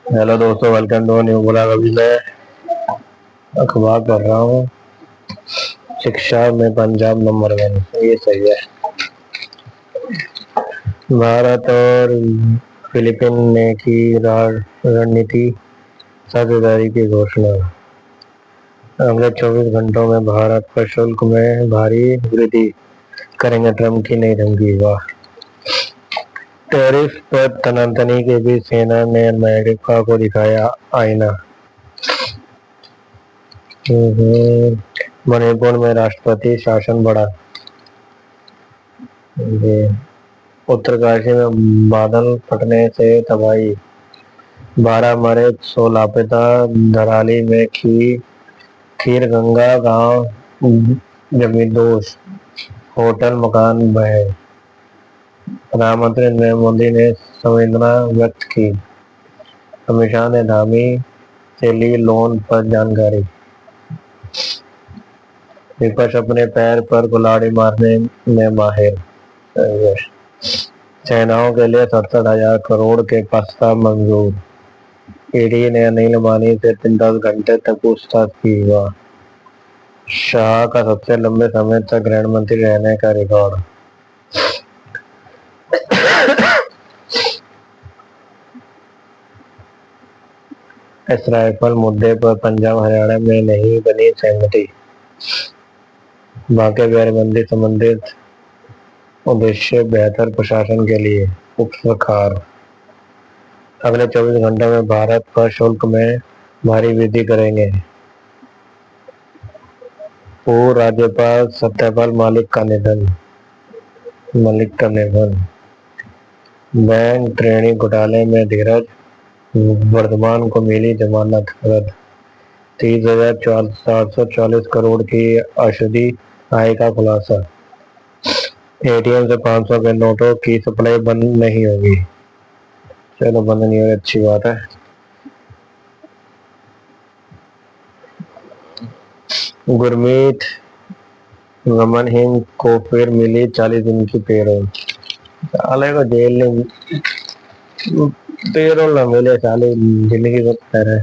Hello दोस्तों, welcome to new blog. अभी मैं अखबार पढ़ रहा हूँ। शिक्षा में पंजाब नंबर 1, ये सही है। भारत और फिलीपीन ने की रणनीति साझेदारी की घोषणा। अगले 24 घंटों में भारत पर शुल्क में भारी वृद्धि करेंगे ट्रंप की नई धमकी। वाह। टैरिफ पर तनातनी के बीच सेना ने अमेरिका को दिखाया आईना। मणिपुर में राष्ट्रपति शासन बढ़ा। उत्तरकाशी में बादल फटने से तबाही, 12 मरे 100 लापता। धराली में खीरगंगा गांव जमींदोज, होटल मकान बहे। प्रधानमंत्री नरेंद्र मोदी ने संवेदना व्यक्त की। अमित शाह ने धामी से ली लोन पर जानकारी। विपक्ष अपने पैर पर कुल्हाड़ी मारने में माहिर। सेनाओं के लिए 67,000 करोड़ के प्रस्ताव मंजूर। ईडी ने अनिल अंबानी से 10 घंटे तक पूछताछ की। शाह का सबसे लंबे समय तक गृह मंत्री रहने का रिकॉर्ड। इस राइफल मुद्दे पर पंजाब हरियाणा में नहीं बनी सहमति। बाकी गैरबंदी संबंधित उद्देश्य बेहतर प्रशासन के लिए उपसरकार। अगले 24 घंटों में भारत पर शुल्क में भारी वृद्धि करेंगे। पूर्व राज्यपाल सत्यपाल मलिक का निधन। बैंक ऋण घोटाले में धीरज वर्धमान को मिली जमानत रद्द। 30,440 करोड़ की अशुद्ध आय का खुलासा। एटीएम से 500 के नोटों की सप्लाई बंद नहीं होगी। चलो, बंद नहीं होगी, अच्छी बात है। गुरमीत रमन सिंह को फिर मिली 40 दिन की पैरोल। साले को जेल में पैरोल न मिले, साले जिंदगी को है।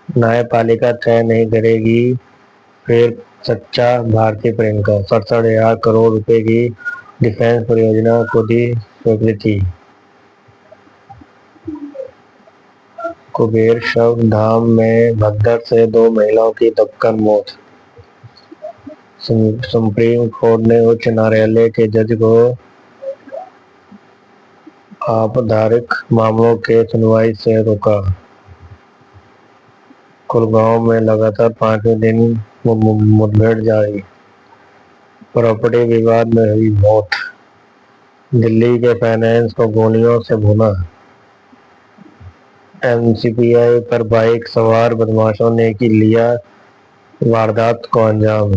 न्यायपालिका तय नहीं करेगी फिर सच्चा भारतीय प्रियंका। 67,000 करोड़ रुपए की डिफेंस परियोजना को दी स्वीकृति। कुबेर शव धाम में भगदड़ से 2 महिलाओं की दबकर मौत। सुप्रीम कोर्ट ने उच्च न्यायालय के जज को आपराधिक मामलों के सुनवाई से रोका। कुलगांव में लगातार 5वें दिन मुठभेड़ जारी। प्रॉपर्टी विवाद में हुई मौत। दिल्ली के फाइनेंस को गोलियों से भुना। एनसीपीआई पर बाइक सवार बदमाशों ने लिया वारदात को अंजाम।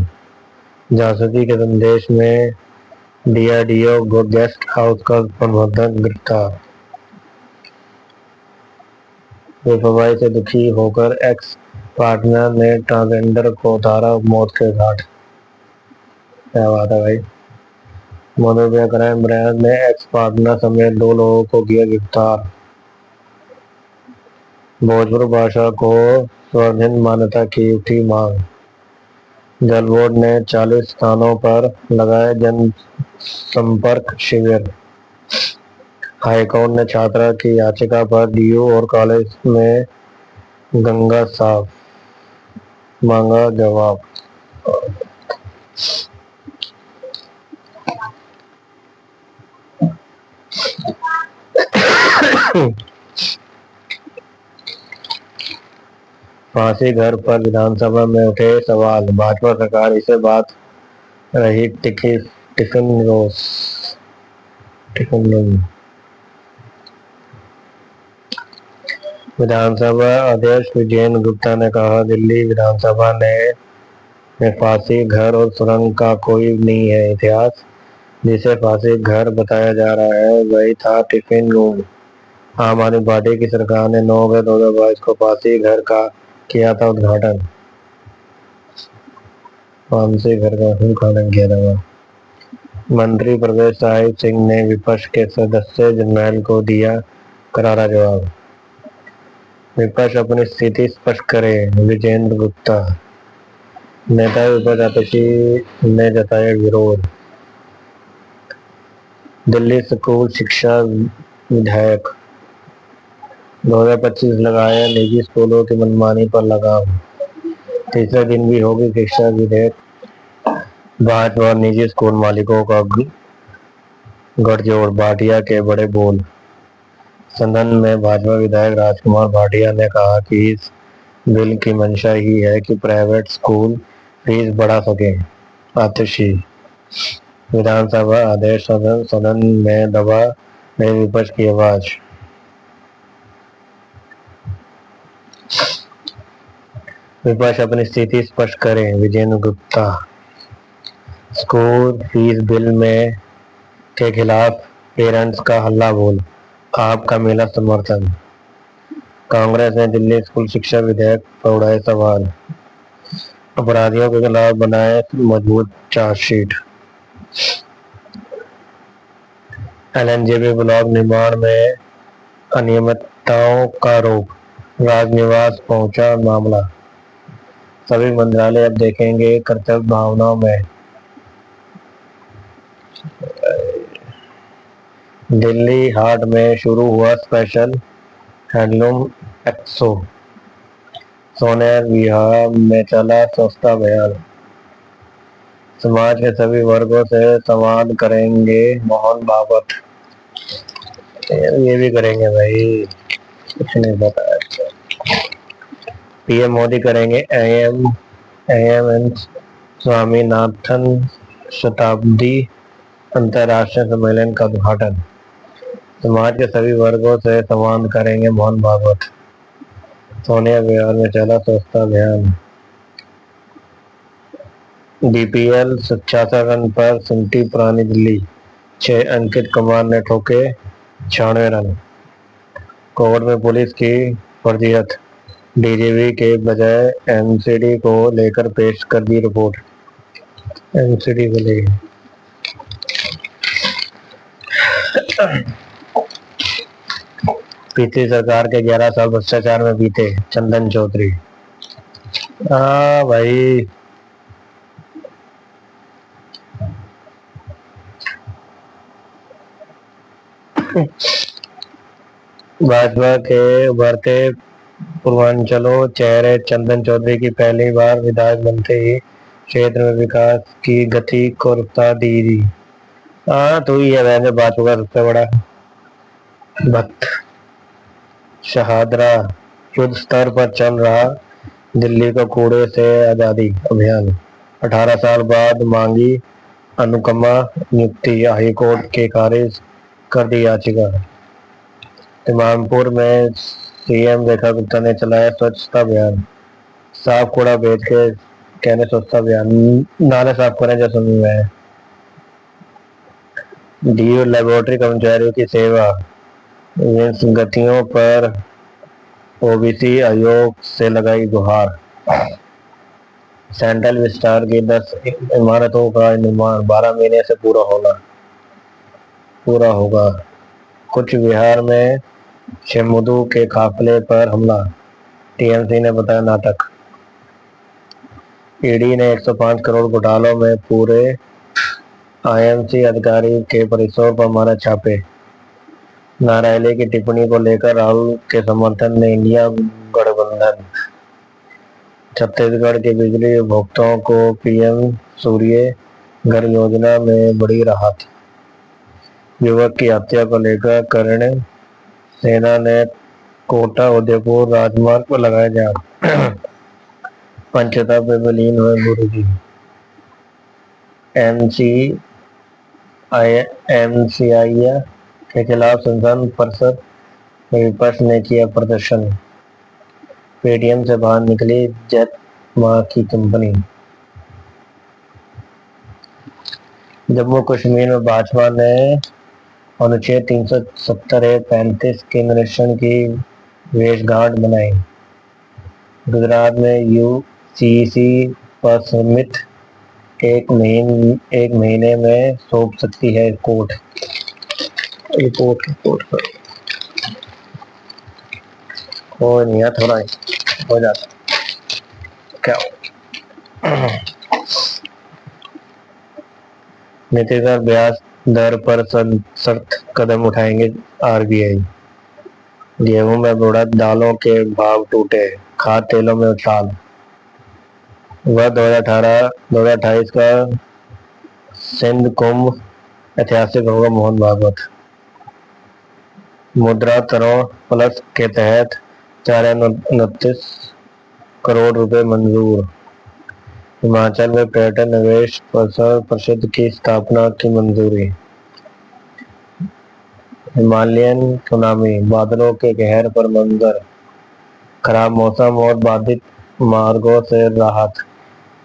जासूसी के संदेश में डीआरडीओ गेस्ट हाउस का प्रबंधक गिरफ्तार। बेवफाई से दुखी होकर एक्स पार्टनर ने ट्रांसजेंडर को उतारा मौत के घाट। क्या बात है भाई। मधुबन क्राइम ब्रांच ने एक्स पार्टनर समेत 2 लोगों को किया गिरफ्तार। भोजपुरी भाषा को सार्वजनिक मान्यता की उठी मांग। जल बोर्ड ने 40 स्थानों पर लगाए जनसंपर्क शिविर। हाईकोर्ट ने छात्रा की याचिका पर डीयू और कॉलेज में गंगा साफ, मांगा जवाब। फांसी घर पर विधानसभा में उठे सवाल। भाजपा सरकार इसे बात रही टिफिन रोज। विधानसभा अध्यक्ष विजयेंद्र गुप्ता ने कहा, दिल्ली विधानसभा में फांसी घर और सुरंग का कोई नहीं है इतिहास। जिसे फांसी घर बताया जा रहा है वही था टिफिन रूम। आम आदमी पार्टी की सरकार ने 9 अगस्त 2022 को फांसी घर का किया था उद्घाटन। फांसी घर का उद्घाटन किया था। मंत्री प्रवेश साहिब सिंह ने विपक्ष के सदस्य जनरल को दिया करारा जवाब। विपक्ष अपनी स्थिति स्पष्ट करे, विजेंद्र गुप्ता। नेता विपक्ष आतिशी ने जताया विरोध। दिल्ली स्कूल शिक्षा विधेयक 2025 लगाया निजी स्कूलों की मनमानी पर लगाम। तीसरे दिन भी होगी शिक्षा विधेयक। भाजपा और निजी स्कूल मालिकों का गठजोड़, भाटिया के बड़े बोल। सदन में भाजपा विधायक राजकुमार भाटिया ने कहा कि इस बिल की मंशा ही है कि प्राइवेट स्कूल फीस बढ़ा सके। आतिशी। विधानसभा आदेश सदन में दबा रही विपक्ष की आवाज। विपक्ष अपनी स्थिति स्पष्ट करें, Vijendra Gupta. School fees bill में के खिलाफ पेरेंट्स का हल्ला बोल, आपका मिला समर्थन। कांग्रेस ने दिल्ली स्कूल शिक्षा विधेयक पर उड़ाए सवाल। अपराधियों के खिलाफ बनाए मजबूत चार्जशीट। एलएनजेबी ब्लॉक निर्माण में अनियमितताओं का आरोप, राजनिवास पहुंचा मामला। सभी मंत्रालय अब देखेंगे कर्तव्य भावनाओं में। दिल्ली हाट में शुरू हुआ स्पेशल हैंडलूम एक्सपो। सोनेर विहार में चला स्वच्छता अभियान। समाज के सभी वर्गों से संवाद करेंगे मोहन भागवत। ये भी करेंगे भाई, कुछ नहीं पता। पीएम मोदी करेंगे एएम स्वामीनाथन शताब्दी अंतर्राष्ट्रीय सम्मेलन का उद्घाटन। समाज के सभी वर्गों से संवाद करेंगे मोहन भागवत। सोनिया विहार में चला स्वच्छता अभियान। बीपीएल 66 रन पर सिमटी पुरानी दिल्ली। 6 अंकित कुमार ने ठोके 96 रन। कोर्ट में पुलिस की फर्जियत, डीजीपी के बजाय एमसीडी को लेकर पेश कर दी रिपोर्ट। एमसीडी को लेकर पिछली सरकार के 11 साल भ्रष्टाचार में बीते, चंदन चौधरी। हाँ भाई, भाजपा के उभरते पूर्वांचलों चेहरे, चंदन चौधरी की पहली बार विधायक बनते ही क्षेत्र में विकास की गति को रफ्तार दी। हाँ, तो ही है वैसे भाजपा का सबसे बड़ा भक्त। शहादरा, युद्ध स्तर पर चल रहा दिल्ली को कूड़े से आजादी अभियान। 18 साल बाद मांगी अनुकंपा नियुक्ति, हाईकोर्ट के खारिज कर दी याचिका। इमामपुर में सीएम रेखा गुप्ता ने चलाया स्वच्छता अभियान। साफ कूड़ा बेच के कहने स्वच्छता अभियान, नाले साफ करें जो सुनी में। डीयू लेबोरेटरी कर्मचारियों की सेवा, गतियों पर ओबीसी आयोग से लगाई गुहार। सेंट्रल विस्तार की 10 इमारतों का निर्माण 12 महीने से पूरा होगा। कुछ बिहार में शेमुदू के काफिले पर हमला, टीएमसी ने बताया नाटक। ईडी ने 105 करोड़ घोटालों में पूरे आईएमसी अधिकारी के परिसर पर मारा छापे। नारायणी की टिप्पणी को लेकर राहुल के समर्थन में इंडिया गठबंधन। छत्तीसगढ़ के बिजली उपभोक्ताओं को पीएम सूर्य घर योजना में बड़ी राहत। युवक की हत्या को लेकर कर्ण सेना ने कोटा उदयपुर राजमार्ग पर लगाया जाम। पंचता पे विलीन हुए गुरुजी। एमसीआई के खिलाफ संसद परिषद में विपक्ष ने किया प्रदर्शन। पेटीएम से बाहर निकली जेट मां की कंपनी। जम्मू कश्मीर में भाजपा ने अनुच्छेद 370-35 के निरीक्षण की वेशगांठ बनाई। गुजरात में यूसीसी पर समिट एक महीने में सौंप सकती है रिपोर्ट। कोई नहीं है, थोड़ा ही हो जाता क्या। नीति दर ब्याज दर पर सख्त कदम उठाएंगे आरबीआई। गेहूं में बढ़त, दालों के भाव टूटे, खाद्य तेलों में उछाल। वह 2028 का सिंध कुंभ ऐतिहासिक होगा, मोहन भागवत। मुद्रा तरोड़ प्लस के तहत 429 करोड़ रुपए मंजूर। हिमाचल में पर्यटन निवेश परिषद की स्थापना की मंजूरी। हिमालयन सुनामी, बादलों के कहर पर मंजर, खराब मौसम और बाधित मार्गों से राहत,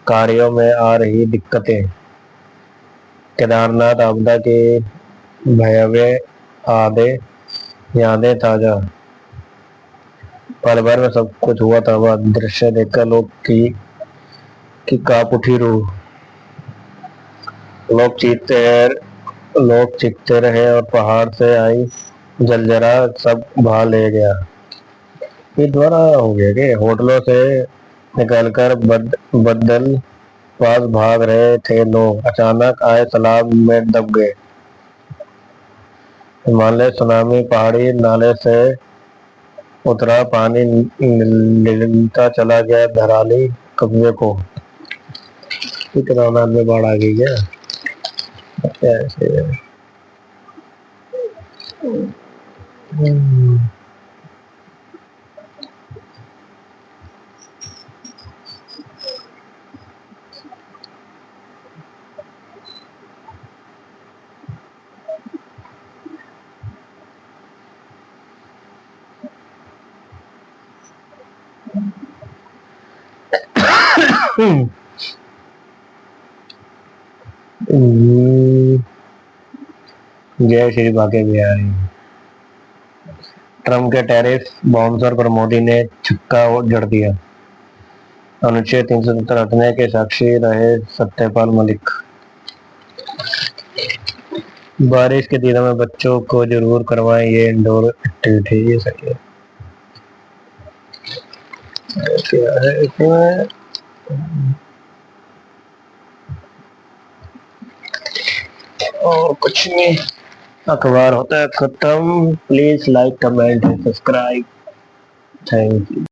कार्यों में आ रही दिक्कतें। केदारनाथ आपदा की भयावह यादें ताजा, पल भर में सब कुछ हुआ तबाह, दृश्य देखकर की कांप उठी रूह। लोग चीखते रहे और पहाड़ से आई जलजला सब बहा ले गया। ये द्वारा हो गया कि होटलों से निकलकर बदल पास भाग रहे थे लोग, अचानक आए सैलाब में दब गए। हिमालय सुनामी, पहाड़ी नाले से उतरा पानी निगलता चला गया धराली कब्जे को। केदारनाथ में बाढ़ आ गई क्या? ऐसे जय श्री बाके बिहारी। ट्रंप के टैरिफ बाउंसर पर मोदी ने छक्का जड़ दिया। अनुच्छेद 370 हटने के साक्षी रहे सत्यपाल मलिक। बारिश के दिनों में बच्चों को जरूर करवाएं ये इंडोर एक्टिविटी। ये सही है। क्या है इसमें? और कुछ नहीं, अखबार होता है खत्म। Please like, comment, subscribe. Thank you.